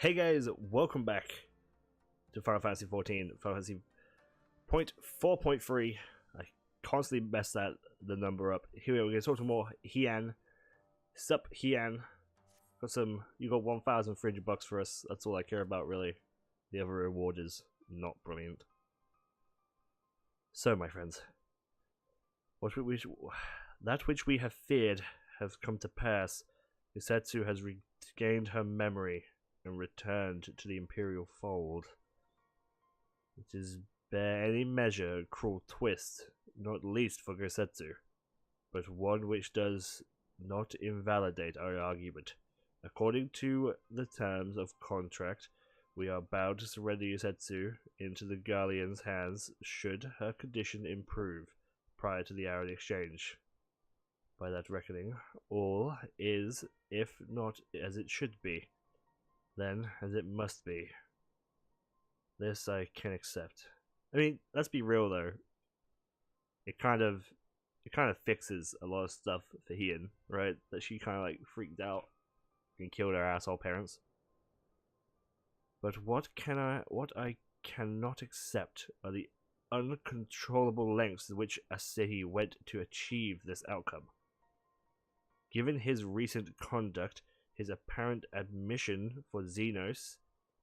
Hey guys, welcome back to Final Fantasy XIV, Final Fantasy 4.3. I constantly mess the number up. Here we are, we're going to talk to more Hian. Sup, Hian. You got 1,300 bucks for us. That's all I care about, really. The other reward is not brilliant. So, my friends, that which we have feared has come to pass. Usetsu has regained her memory and returned to the Imperial fold. It is by any measure a cruel twist, not least for Gosetsu, but one which does not invalidate our argument. According to the terms of contract, we are bound to surrender Usetsu into the Guardian's hands should her condition improve prior to the hour of the exchange. By that reckoning, all is, if not as it should be, then as it must be. This I can accept. I mean, let's be real though. It kind of fixes a lot of stuff for Hian, right? That she kind of like freaked out and killed her asshole parents. But what I cannot accept are the uncontrollable lengths to which Asahi went to achieve this outcome. Given his recent conduct, his apparent admiration for Xenos,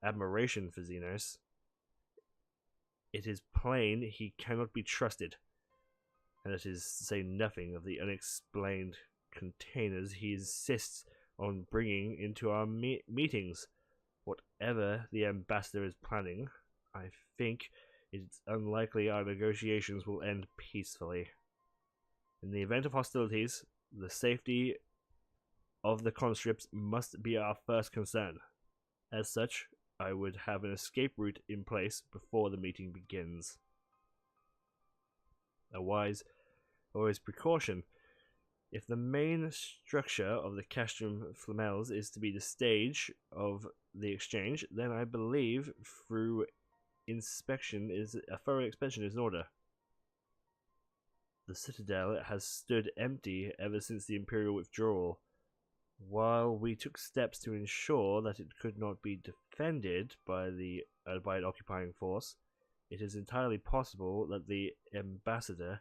admiration for Xenos, it is plain he cannot be trusted, and it is to say nothing of the unexplained containers he insists on bringing into our meetings. Whatever the ambassador is planning, I think it's unlikely our negotiations will end peacefully. In the event of hostilities, the safety of the conscripts must be our first concern. As such, I would have an escape route in place before the meeting begins. A wise precaution. If the main structure of the Castrum Flamels is to be the stage of the exchange, then I believe a thorough inspection is in order. The citadel has stood empty ever since the Imperial withdrawal. While we took steps to ensure that it could not be defended by an occupying force, it is entirely possible that the ambassador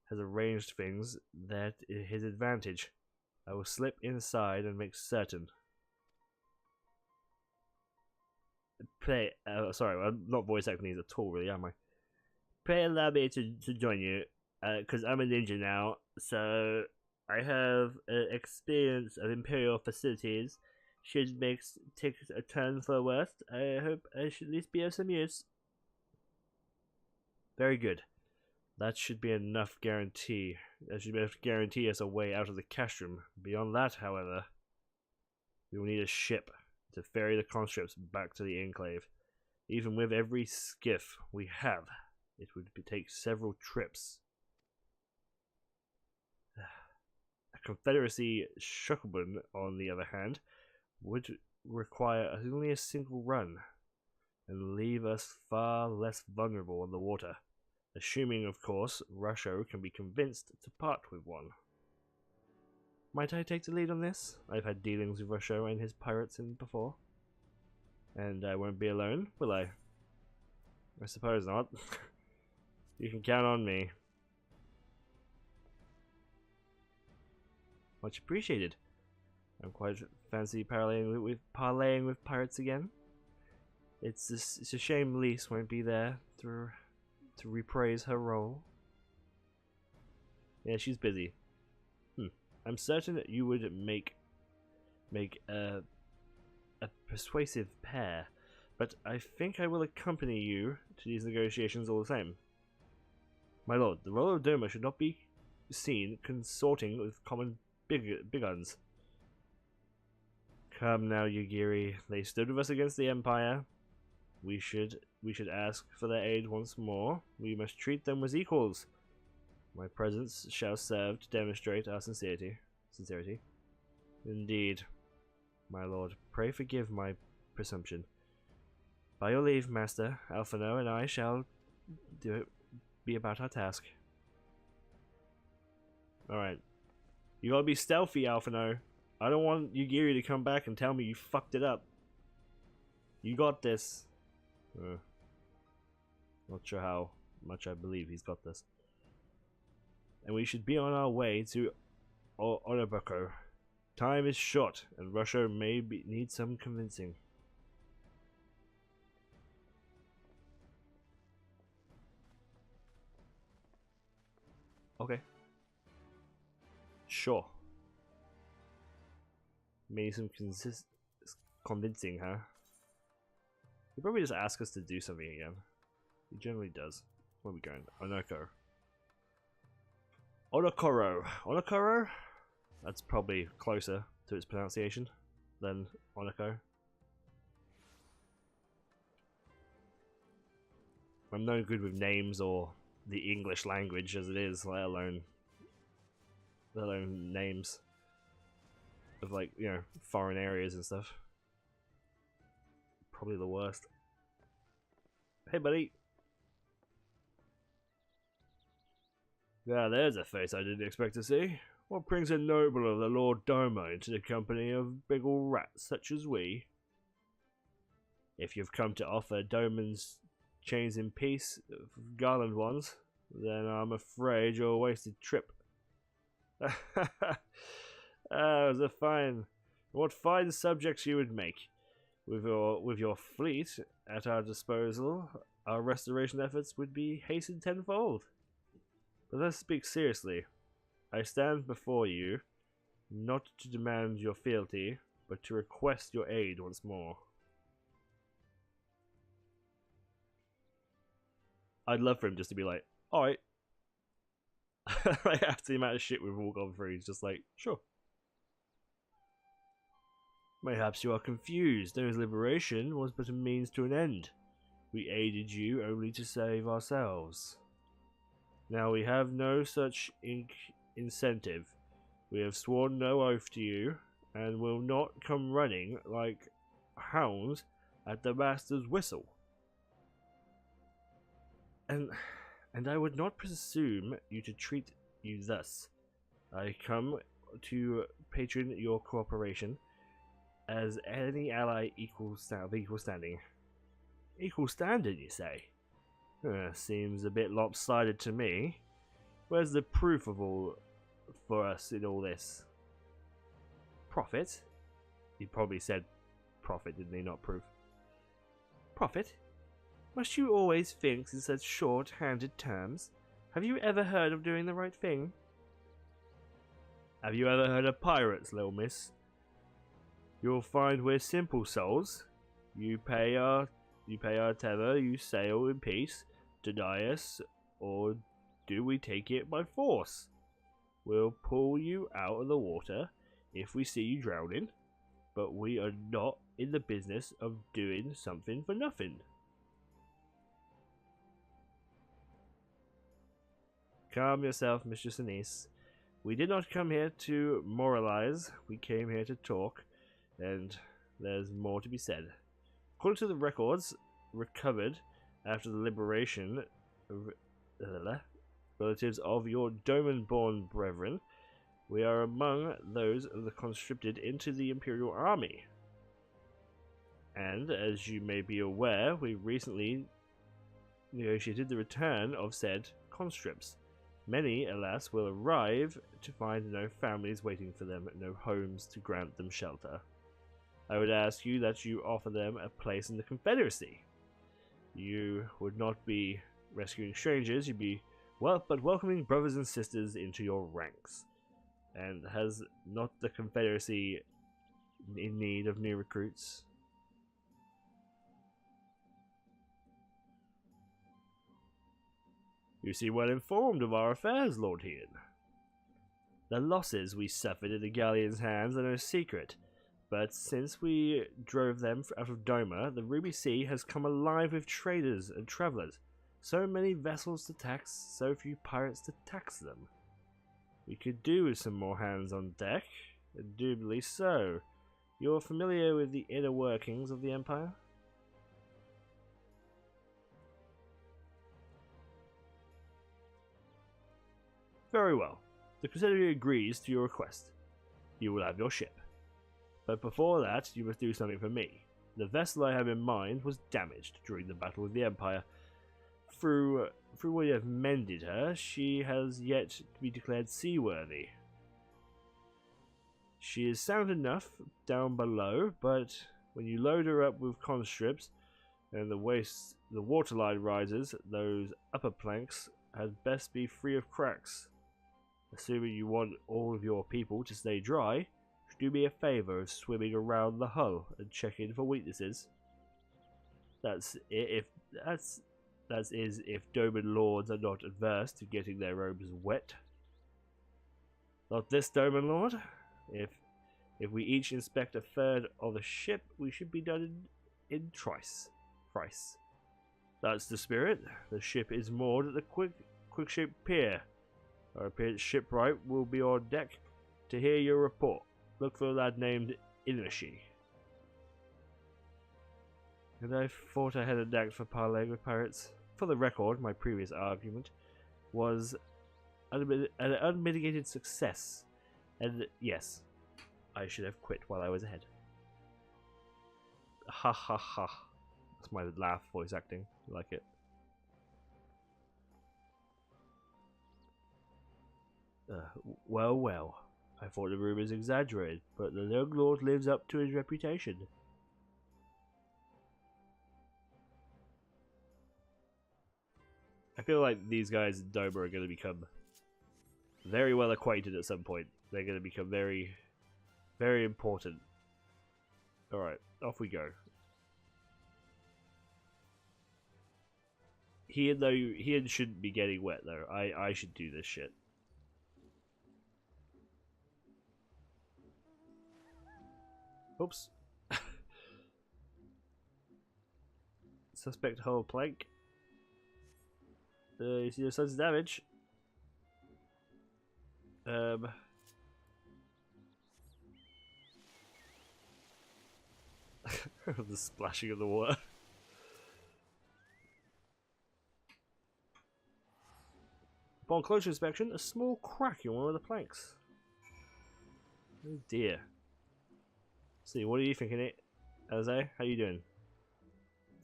has arranged things that is his advantage. I will slip inside and make certain. Sorry, I'm not voice acting these at all, really, am I? Pray allow me to join you, because I'm a ninja now, so I have experience of Imperial facilities. Should take a turn for the worst, I hope I should at least be of some use. Very good. That should be enough guarantee. That should be enough to guarantee us a way out of the castrum. Beyond that, however, we will need a ship to ferry the conscripts back to the Enclave. Even with every skiff we have, it would take several trips. A Confederacy Shuckleburn, on the other hand, would require only a single run and leave us far less vulnerable on the water, assuming, of course, Rusho can be convinced to part with one. Might I take the lead on this? I've had dealings with Rusho and his pirates before. And I won't be alone, will I? I suppose not. You can count on me. Much appreciated. I'm quite fancy parlaying with pirates again. It's a shame Lise won't be there to reprise her role. Yeah, she's busy. I'm certain that you would make a persuasive pair, but I think I will accompany you to these negotiations all the same. My lord, the royal Doma should not be seen consorting with common biguns. Come now, Yugiri. They stood with us against the Empire. We should ask for their aid once more. We must treat them as equals. My presence shall serve to demonstrate our sincerity. Indeed. My lord, pray forgive my presumption. By your leave, Master, Alphino and I shall be about our task. Alright. You gotta be stealthy, Alphino. I don't want Yugiri to come back and tell me you fucked it up. You got this. Not sure how much I believe he's got this. And we should be on our way to Onaboko. Time is short, and Russia may need some convincing. Okay. Sure. Maybe some convincing, huh? He'll probably just ask us to do something again. He generally does. Where are we going? Onoko. Onokoro. Onokoro? That's probably closer to its pronunciation than Onoko. I'm no good with names or the English language as it is, let alone names of, like, you know, foreign areas and stuff. Probably the worst. Hey, buddy. Yeah, there's a face I didn't expect to see. What brings a noble of the Lord Domo into the company of big ol' rats such as we? If you've come to offer Doman's chains in peace, garland ones, then I'm afraid you're a wasted trip. What fine subjects you would make. With your fleet at our disposal, our restoration efforts would be hastened tenfold. But let's speak seriously. I stand before you, not to demand your fealty, but to request your aid once more. I'd love for him just to be like, alright. Like, after the amount of shit we've all gone through, he's just like, sure. Mayhaps you are confused. Those liberation was but a means to an end. We aided you only to save ourselves. Now we have no such incentive. We have sworn no oath to you, and will not come running like hounds at the master's whistle. And I would not presume you to treat you thus. I come to patron your cooperation as any ally of equal standing. Equal standing, you say? Seems a bit lopsided to me. Where's the proof of all for us in all this? Profit? He probably said profit, didn't he? Not proof. Profit? Must you always think in such short-handed terms? Have you ever heard of doing the right thing? Have you ever heard of pirates, little miss? You'll find we're simple souls. You pay our tether, you sail in peace, deny us, or do we take it by force? We'll pull you out of the water if we see you drowning, but we are not in the business of doing something for nothing. Calm yourself, Mistress Anise. We did not come here to moralize, we came here to talk, and there's more to be said. According to the records recovered after the liberation of relatives of your Doman-born brethren, we are among those of the conscripted into the Imperial Army. And, as you may be aware, we recently negotiated the return of said conscripts. Many, alas, will arrive to find no families waiting for them, no homes to grant them shelter. I would ask you that you offer them a place in the Confederacy. You would not be rescuing strangers, you'd be welcoming brothers and sisters into your ranks. And has not the Confederacy in need of new recruits? You seem well informed of our affairs, Lord Hean. The losses we suffered in the galleon's hands are no secret, but since we drove them out of Doma, the Ruby Sea has come alive with traders and travellers. So many vessels to tax, so few pirates to tax them. We could do with some more hands on deck, indubitably so. You're familiar with the inner workings of the Empire? Very well. The Confederacy agrees to your request. You will have your ship. But before that, you must do something for me. The vessel I have in mind was damaged during the battle with the Empire. Through we have mended her, she has yet to be declared seaworthy. She is sound enough down below, but when you load her up with conscripts and the waterline rises, those upper planks had best be free of cracks. Assuming you want all of your people to stay dry, do me a favour of swimming around the hull and checking for weaknesses. That's if Doman Lords are not adverse to getting their robes wet. Not this Doman Lord. If we each inspect a third of the ship, we should be done in trice. That's the spirit. The ship is moored at the quick ship pier. Our appearance shipwright will be on deck to hear your report. Look for a lad named Inashi. And I thought I had a knack for parleying with pirates. For the record, my previous argument was an unmitigated success. And yes, I should have quit while I was ahead. Ha ha ha. That's my laugh voice acting. I like it. Well. I thought the rumours exaggerated, but the young lord lives up to his reputation. I feel like these guys in Doma are going to become very well acquainted at some point. They're going to become very, very important. Alright, off we go. Ian shouldn't be getting wet though. I should do this shit. Oops. Suspect hull plank. You see the sun's damage. The splashing of the water. Upon closer inspection, a small crack in one of the planks. Oh dear. See, what are you thinking, Jose? How you doing?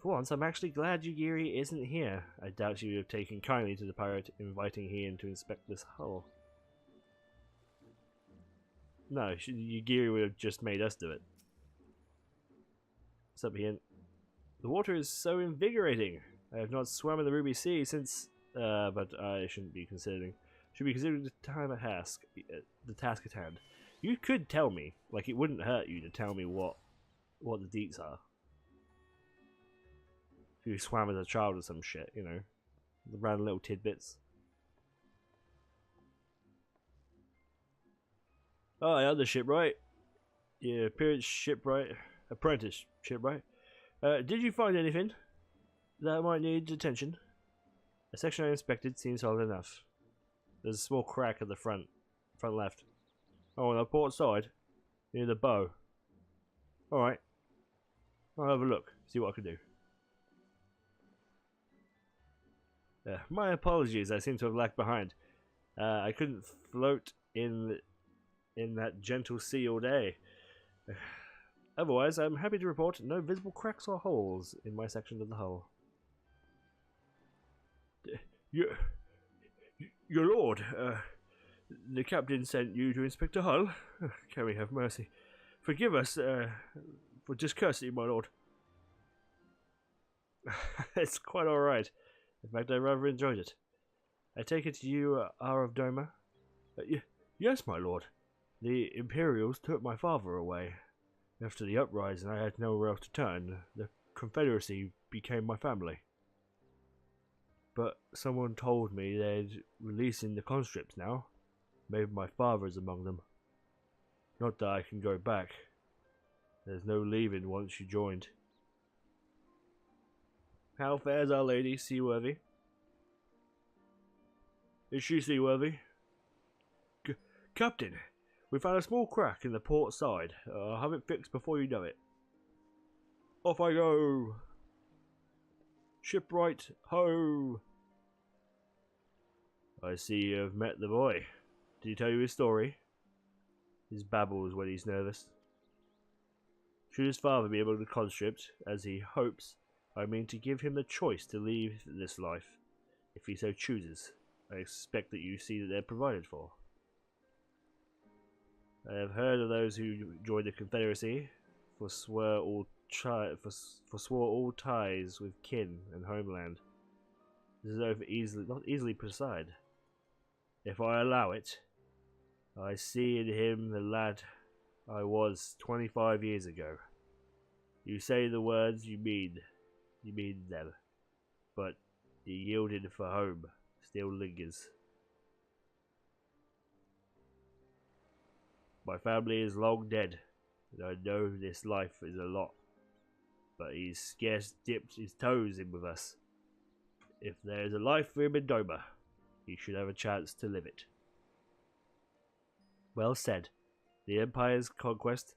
For once, I'm actually glad Yugiri isn't here. I doubt she would have taken kindly to the pirate inviting he in to inspect this hull. No, Yugiri would have just made us do it. What's up, Ian? The water is so invigorating. I have not swum in the Ruby Sea since, but I shouldn't be considering. Should be considering the task at hand. You could tell me, like it wouldn't hurt you to tell me what the deets are. If you swam as a child or some shit, you know, the random little tidbits. Oh, I had the shipwright. Yeah, appearance shipwright, apprentice shipwright. Did you find anything that might need attention? The section I inspected seems solid enough. There's a small crack at the front left. Oh, on the port side, near the bow. Alright. I'll have a look, see what I can do. My apologies, I seem to have lagged behind. I couldn't float in that gentle sea all day. Otherwise, I'm happy to report no visible cracks or holes in my section of the hull. Your lord, the captain sent you to inspect a hull? Can we have mercy? Forgive us for discourtesy, my lord. It's quite alright. In fact, I rather enjoyed it. I take it you are of Doma? Yes, my lord. The Imperials took my father away. After the uprising, I had nowhere else to turn. The Confederacy became my family. But someone told me they're releasing the conscripts now. Maybe my father's among them. Not that I can go back. There's no leaving once you joined. How fares our lady, seaworthy? Is she seaworthy? Captain, we found a small crack in the port side. I'll have it fixed before you know it. Off I go! Shipwright, ho! I see you have met the boy. Did he tell you his story? His babbles when he's nervous. Should his father be able to conscript, as he hopes, I mean to give him the choice to leave this life, if he so chooses. I expect that you see that they're provided for. I have heard of those who joined the Confederacy, forswore all ties with kin and homeland. This is not easily put aside. If I allow it, I see in him the lad I was 25 years ago. You say the words you mean them, but the yielding for home still lingers. My family is long dead, and I know this life is a lot, but he's scarce dipped his toes in with us. If there is a life for him in Doma, he should have a chance to live it. Well said. The Empire's conquest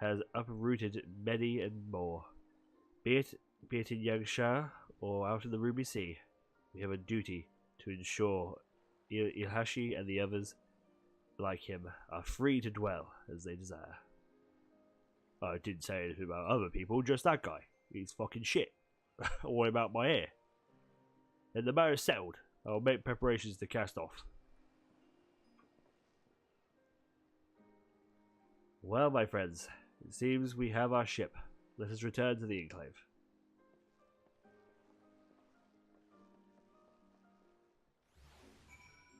has uprooted many and more. Be it in Yangsha or out in the Ruby Sea, we have a duty to ensure Ilhashi and the others like him are free to dwell as they desire. I didn't say anything about other people, just that guy. He's fucking shit. What about my heir? And the matter's settled. I'll make preparations to cast off. Well, my friends, it seems we have our ship. Let us return to the Enclave.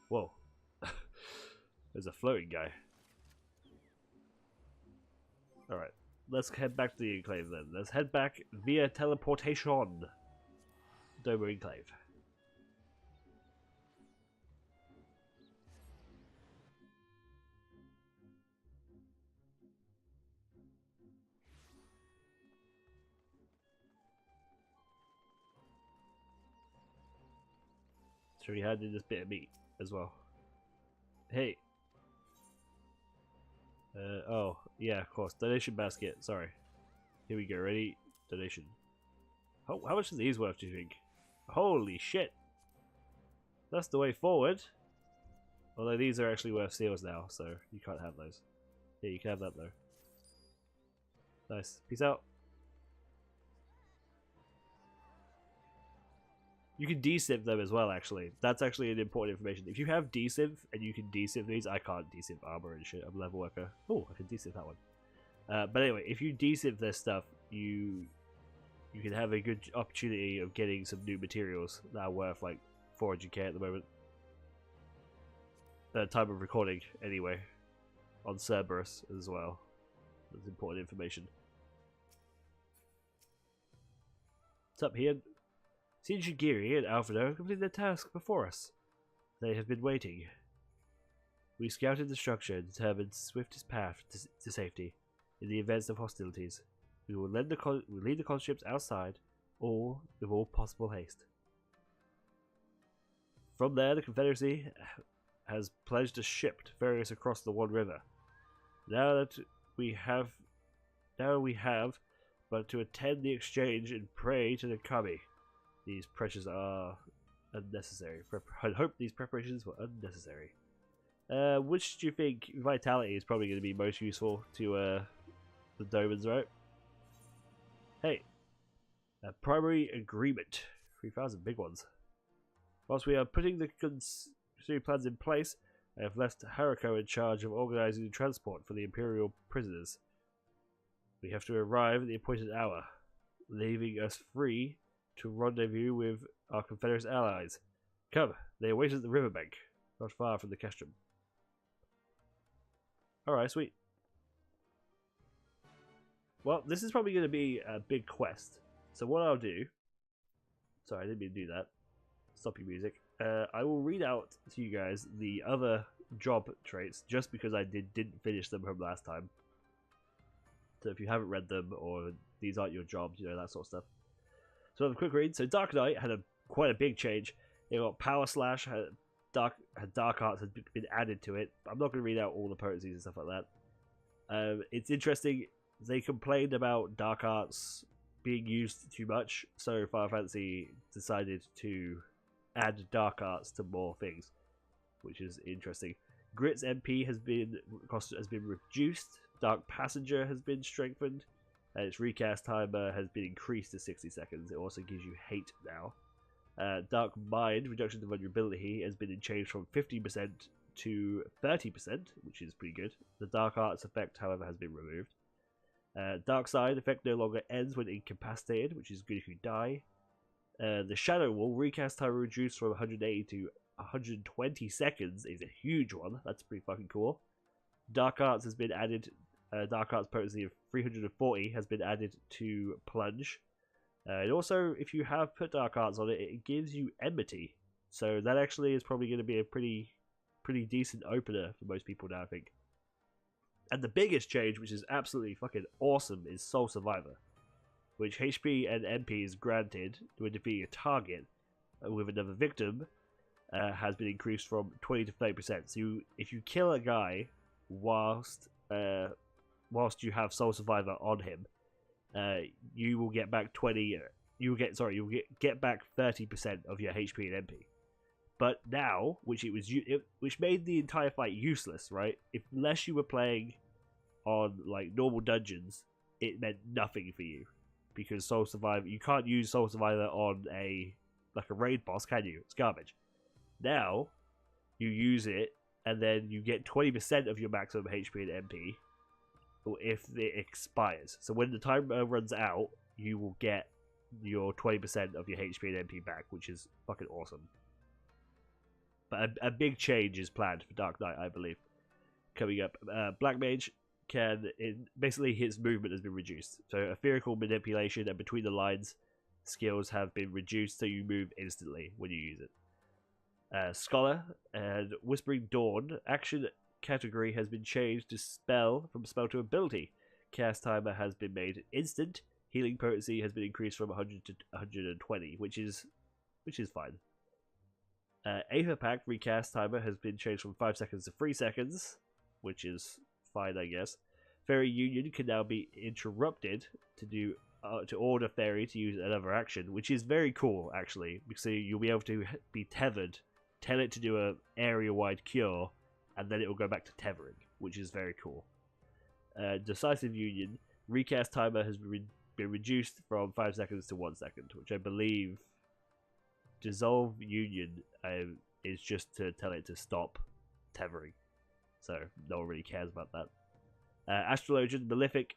Whoa. There's a floating guy. Alright, let's head back to the Enclave then. Let's head back via teleportation. Doma Enclave. So we had in this bit of meat as well. Hey. Oh, yeah, of course. Donation basket. Sorry. Here we go. Ready? Donation. How much are these worth, do you think? Holy shit. That's the way forward. Although these are actually worth seals now, so you can't have those. Yeah, you can have that though. Nice. Peace out. You can desynth them as well, actually. That's actually an important information. If you have desynth and you can desynth these, I can't desynth armor and shit. I'm a level worker. Oh, I can desynth that one. But anyway, if you desynth this stuff, you can have a good opportunity of getting some new materials that are worth like 400k at the moment. Time of recording, anyway. On Cerberus as well. That's important information. What's up here? Shinjigiri and Alfredo completed their task before us. They have been waiting. We scouted the structure and determined the swiftest path to safety in the event of hostilities. We will lead the conscripts outside, all with all possible haste. From there, the Confederacy has pledged a ship to ferry us across the One River. Now we have but to attend the exchange and pray to the Kami. These pressures are unnecessary. I hope these preparations were unnecessary. Which do you think vitality is probably going to be most useful to the Domans, right? Hey, a primary agreement. 3,000 big ones. Whilst we are putting the considering plans in place, I have left Haruko in charge of organizing the transport for the Imperial prisoners. We have to arrive at the appointed hour, leaving us free to rendezvous with our Confederate allies. Come, they await us at the riverbank, not far from the castrum. Alright, sweet. Well, this is probably going to be a big quest. So what I'll do... Sorry, I didn't mean to do that. Stop your music. I will read out to you guys the other job traits, just because I didn't finish them from last time. So if you haven't read them, or these aren't your jobs, you know, that sort of stuff. So a quick read. So Dark Knight had quite a big change. It got Power Slash, Dark Arts had been added to it. I'm not going to read out all the potencies and stuff like that. It's interesting. They complained about Dark Arts being used too much, so Final Fantasy decided to add Dark Arts to more things, which is interesting. Grit's MP has been reduced. Dark Passenger has been strengthened. Its recast timer has been increased to 60 seconds. It also gives you hate now. Dark Mind, reduction to vulnerability, has been changed from 50% to 30%, which is pretty good. The Dark Arts effect, however, has been removed. Dark Side effect no longer ends when incapacitated, which is good if you die. The Shadow Wall, recast timer reduced from 180 to 120 seconds, is a huge one. That's pretty fucking cool. Dark Arts has been added. Dark Arts potency of 340 has been added to Plunge. And also, if you have put Dark Arts on it, it gives you Enmity. So that actually is probably going to be a pretty decent opener for most people now, I think. And the biggest change, which is absolutely fucking awesome, is Soul Survivor, which HP and MP is granted when defeating a target with another victim, has been increased from 20 to 30%. So if you kill a guy whilst you have Soul Survivor on him, you will get back 20. You'll get back 30% of your HP and MP. But now, which made the entire fight useless, right? Unless you were playing on like normal dungeons, it meant nothing for you, because Soul Survivor, you can't use Soul Survivor on a raid boss, can you? It's garbage. Now you use it, and then you get 20% of your maximum HP and MP if it expires. So when the timer runs out, you will get your 20% of your HP and MP back, which is fucking awesome. But a big change is planned for Dark Knight, I believe, coming up. Black Mage basically his movement has been reduced. So etherical manipulation and between the lines skills have been reduced, so you move instantly when you use it. Scholar and Whispering Dawn action category has been changed to spell from spell to ability. Cast timer has been made instant. Healing potency has been increased from 100 to 120, which is fine. Aether Pact recast timer has been changed from 5 seconds to 3 seconds, which is fine, I guess. Fairy Union can now be interrupted to order Fairy to use another action, which is very cool, actually, because you'll be able to be tethered, tell it to do an area-wide cure, and then it will go back to tethering, which is very cool. Decisive Union recast timer has been reduced from 5 seconds to 1 second, which I believe Dissolve Union is just to tell it to stop tethering, so no one really cares about that. Astrologian Malefic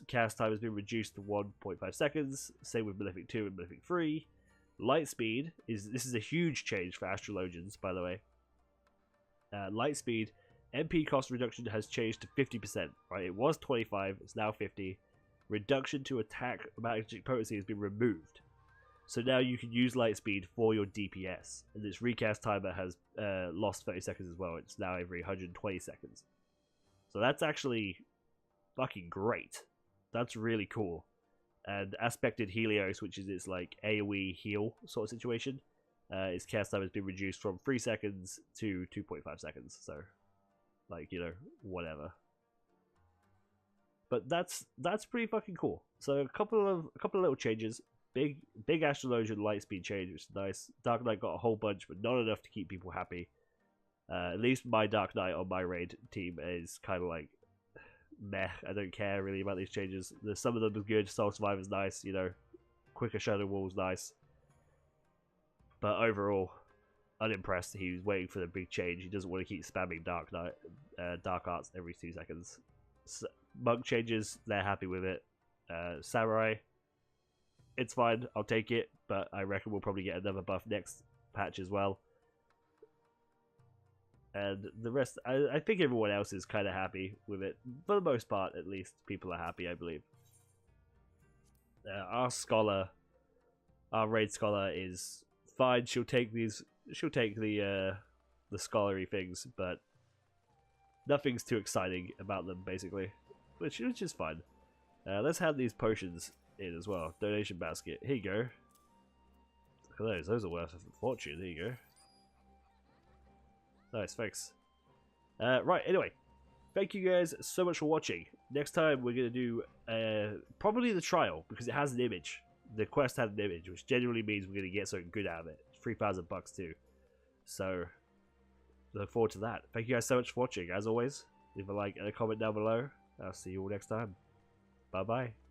cast time has been reduced to 1.5 seconds. Same with Malefic 2 and Malefic 3. Lightspeed this is a huge change for Astrologians, by the way. Lightspeed MP cost reduction has changed to 50%. Right, it was 25, it's now 50. Reduction to attack magic potency has been removed. So now you can use Lightspeed for your DPS, and its recast timer has lost 30 seconds as well. It's now every 120 seconds. So that's actually fucking great. That's really cool. And Aspected Helios, which is its like AoE heal sort of situation, its cast time has been reduced from 3 seconds to 2.5 seconds. So, like, you know, whatever. But that's pretty fucking cool. So a couple of little changes. Big Astrologian Lightspeed change, which is nice. Dark Knight got a whole bunch, but not enough to keep people happy. At least my Dark Knight on my raid team is kind of like meh. I don't care really about these changes. Some of them is good. Soul Survivor's nice, you know. Quicker Shadow Wall's nice. But overall, unimpressed. He was waiting for the big change. He doesn't want to keep spamming Dark Knight, Dark Arts every 2 seconds. Monk changes, they're happy with it. Samurai, it's fine, I'll take it, but I reckon we'll probably get another buff next patch as well. And the rest, I think everyone else is kind of happy with it. For the most part, at least, people are happy, I believe. Our raid scholar is fine. She'll take the scholarly things, but nothing's too exciting about them, basically. Which is fine. Let's have these potions in as well. Donation basket. Here you go. Look at those. Those are worth a fortune. There you go. Nice, thanks. Right, anyway. Thank you guys so much for watching. Next time we're going to do probably the trial, because it has an image. The quest had an image, which generally means we're going to get something good out of it. $3,000 too. So, look forward to that. Thank you guys so much for watching. As always, leave a like and a comment down below. I'll see you all next time. Bye-bye.